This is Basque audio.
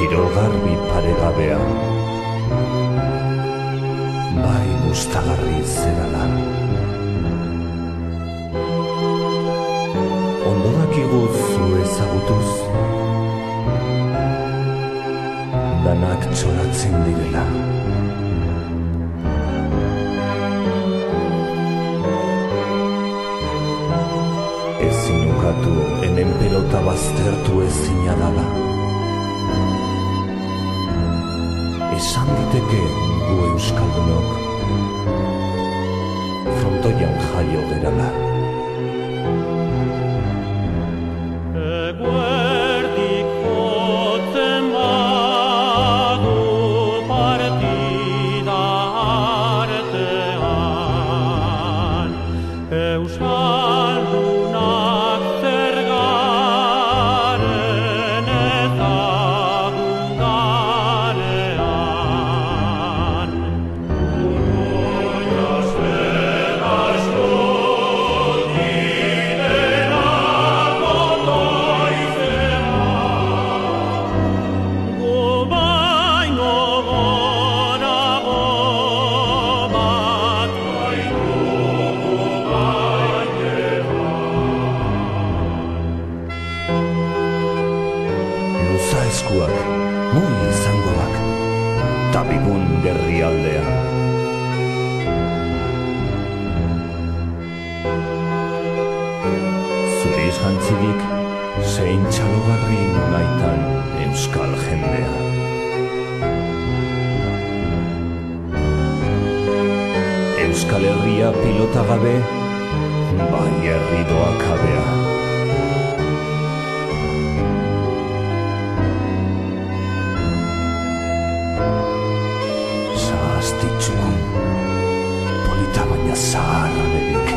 kirolgarbi paregabea, bai gustagarri zerala. Ondo dakigu zu ezagutuz, danak txoratzen direla. Ezin ukatu hemen pelota baztertu ezina dala. Esan diteke gu euskaldunok frontoian jaio gerala. Eguerdik jotzen badu partida artean, euskaldunak zer garen ezagun garean. Luza eskuak, muy izangoak, tabigun gerrialdea. Zuriz jantzirik, zein txalogarri naitan euskal jendea. Euskal Herria pilota gabe, bai herri doakabea. Zahaztitzu, polita baina zaharra dedik.